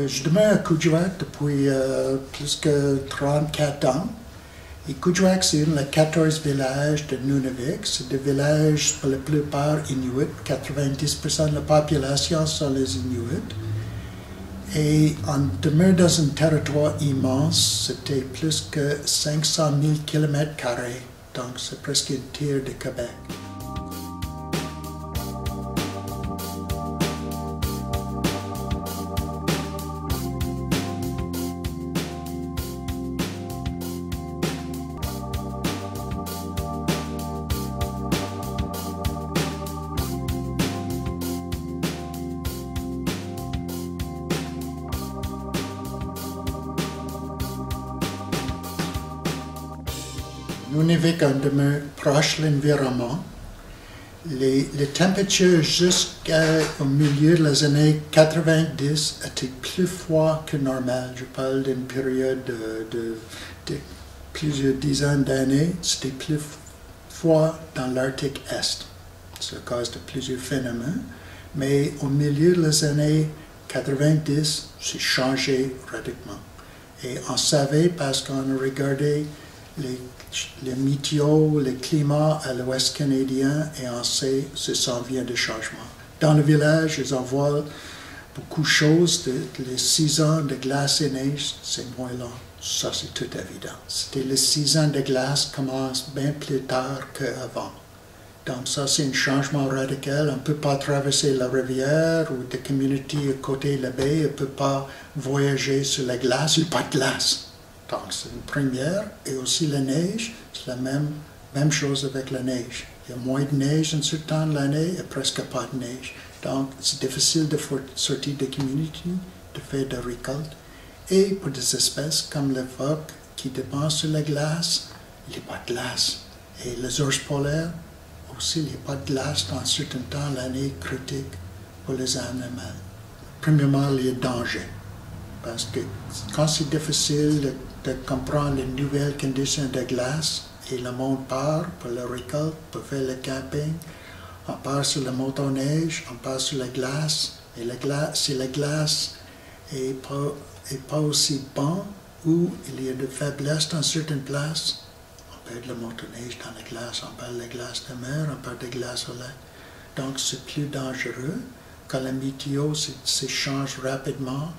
je demeure à Kuujjuaq depuis plus que 34 ans. Et Kuujjuaq, c'est un des 14 villages de Nunavik. C'est des villages pour la plupart inuits. 90% de la population sont les Inuits. Et on demeure dans un territoire immense. C'était plus que 500 000 km². Donc c'est presque un tiers de Québec. Nunavik, on demeure proche de l'environnement. Les températures jusqu'au milieu des années 90 étaient plus froides que normal. Je parle d'une période de plusieurs dizaines d'années. C'était plus froid dans l'Arctique Est. C'est à cause de plusieurs phénomènes. Mais au milieu des années 90, c'est changé radicalement. Et on savait parce qu'on a regardé les météos, le climat à l'ouest canadien, et on sait que ça s'en vient de changement. Dans le village, ils envoient beaucoup de choses. Les saisons de glace et neige, c'est moins long. Ça, c'est tout évident. C'était les saisons de glace qui commencent bien plus tard qu'avant. Donc ça, c'est un changement radical. On ne peut pas traverser la rivière ou des communautés à côté de la baie. On ne peut pas voyager sur la glace. Il n'y a pas de glace. Donc c'est une première. Et aussi la neige, c'est la même chose avec la neige. Il y a moins de neige un certain temps de l'année et presque pas de neige. Donc c'est difficile de sortir des communautés, de faire des récoltes. Et pour des espèces comme le phoque qui dépendent sur la glace, il n'y a pas de glace. Et les ours polaires, aussi, il n'y a pas de glace dans un certain temps de l'année critique pour les animaux. Premièrement, il y a danger. Parce que quand c'est difficile de comprendre les nouvelles conditions de glace, et le monde part pour la récolte, pour faire le camping, on part sur la motoneige, on part sur la glace, et si la glace n'est pas aussi bonne, ou il y a de faiblesse dans certaines places, on perd la motoneige dans la glace, on perd la glace de mer, on perd la glace au lac. Donc c'est plus dangereux. Quand la météo se change rapidement,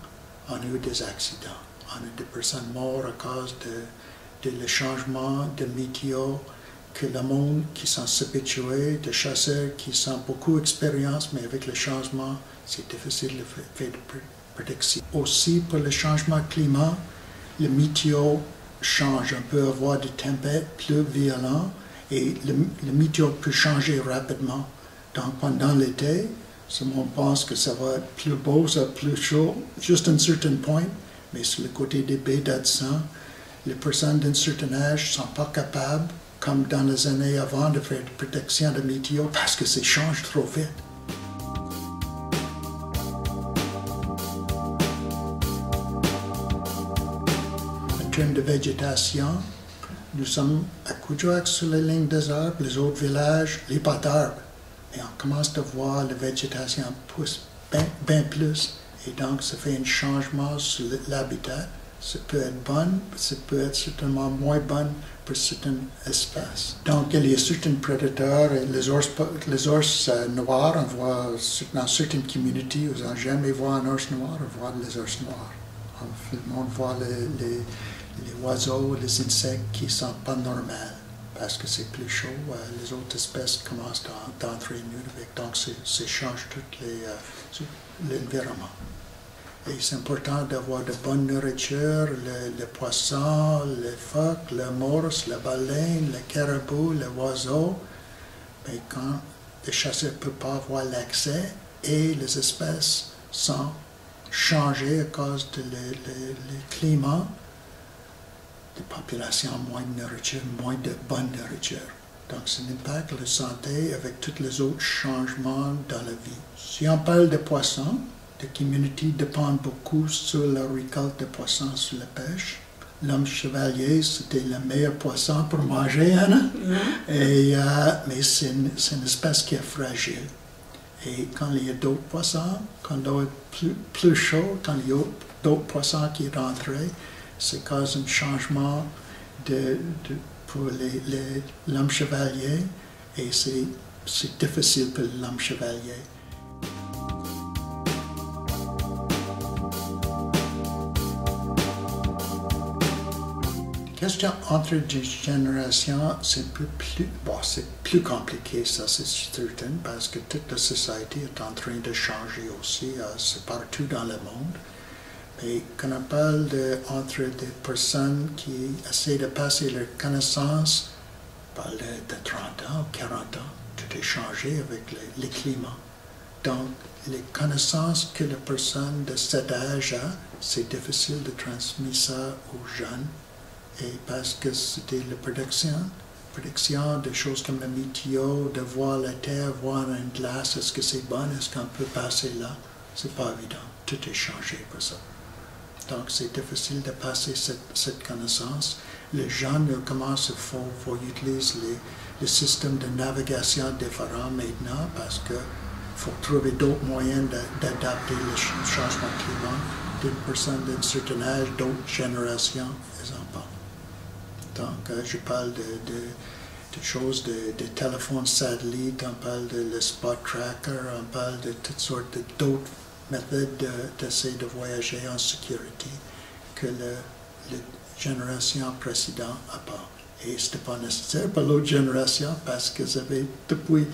on a eu des accidents. On a des personnes mortes à cause de le changement de météo, que le monde qui sont habitués, des chasseurs qui ont beaucoup d'expérience, mais avec le changement, c'est difficile de faire de prédiction. Aussi, pour le changement climat, le météo change. On peut avoir des tempêtes plus violentes et le météo peut changer rapidement. Donc, pendant l'été, on pense que ça va être plus beau, ça va être plus chaud, juste à un certain point. Mais sur le côté des baies d'Hudson, les personnes d'un certain âge ne sont pas capables, comme dans les années avant, de faire de protection de météo parce que ça change trop vite. En termes de végétation, nous sommes à Kuujjuaq sur la ligne des arbres, les autres villages, les pas d'arbres. Et on commence à voir la végétation pousse bien plus. Et donc, ça fait un changement sur l'habitat. Ça peut être bon, ça peut être certainement moins bon pour certaines espèces. Donc, il y a certains prédateurs, et les ours noirs, on voit dans certaines communautés, où on n'a jamais vu un ours noir, on voit les ours noirs. On voit les oiseaux, les insectes qui ne sont pas normaux. Parce que c'est plus chaud, les autres espèces commencent à entrer en Nunavik. Donc, ça change tout l'environnement. Et c'est important d'avoir de bonne nourriture, les poissons, les phoques, les morses, les baleines, les caribous, les oiseaux. Mais quand les chasseurs ne peuvent pas avoir l'accès et les espèces sont changées à cause du climat, des populations moins de nourriture, moins de bonne nourriture. Donc, ça impacte la santé avec tous les autres changements dans la vie. Si on parle de poissons, les communautés dépendent beaucoup sur la récolte de poissons sur la pêche. L'homme chevalier, c'était le meilleur poisson pour manger, Anna. Mais c'est une espèce qui est fragile. Et quand il y a d'autres poissons, quand l'eau est plus chaude, quand il y a d'autres poissons qui rentrent, ça cause un changement pour l'homme chevalier et c'est difficile pour l'homme chevalier. La question entre des générations, c'est plus compliqué, ça c'est certain, parce que toute la société est en train de changer aussi, c'est partout dans le monde. Mais quand on parle entre des personnes qui essaient de passer leur connaissance, on parle de 30 ans ou 40 ans, tout est changé avec le climat. Donc, les connaissances que la personne de cet âge a, c'est difficile de transmettre ça aux jeunes. Et parce que c'était la prédiction de choses comme la météo, de voir la terre, voir une glace, est-ce que c'est bon, est-ce qu'on peut passer là? C'est pas évident, tout est changé pour ça. Donc c'est difficile de passer cette connaissance. Les jeunes commencent à faut utiliser les systèmes de navigation différents maintenant parce qu'il faut trouver d'autres moyens d'adapter le changement climatique d'une personne d'un certain âge, d'autres générations, ils en parlent. Donc, je parle de choses, de téléphones satellites, on parle de le spot tracker, on parle de toutes sortes d'autres méthodes d'essayer de voyager en sécurité que la génération précédente n'a pas. Et ce n'était pas nécessaire pour l'autre génération parce qu'ils avaient, depuis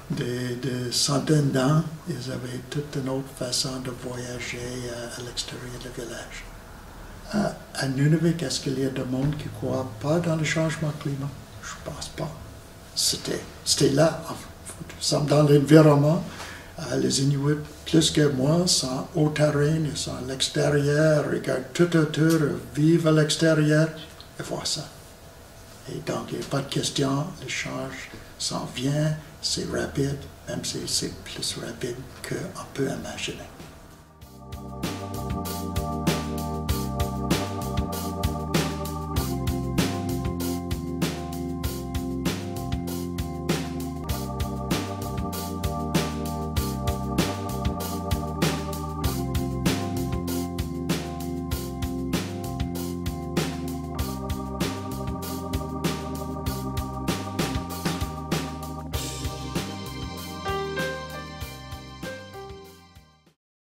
des centaines d'années, ils avaient toute une autre façon de voyager à l'extérieur du village. À Nunavik, est-ce qu'il y a des monde qui ne croient pas dans le changement climatique? Je ne pense pas. C'était là, dans l'environnement. Les Inuits, plus que moi, sont au terrain, ils sont à l'extérieur, regardent tout autour, vivent à l'extérieur, et voient ça. Et donc, il n'y a pas de question, le change s'en vient, c'est rapide, même si c'est plus rapide qu'on peut imaginer.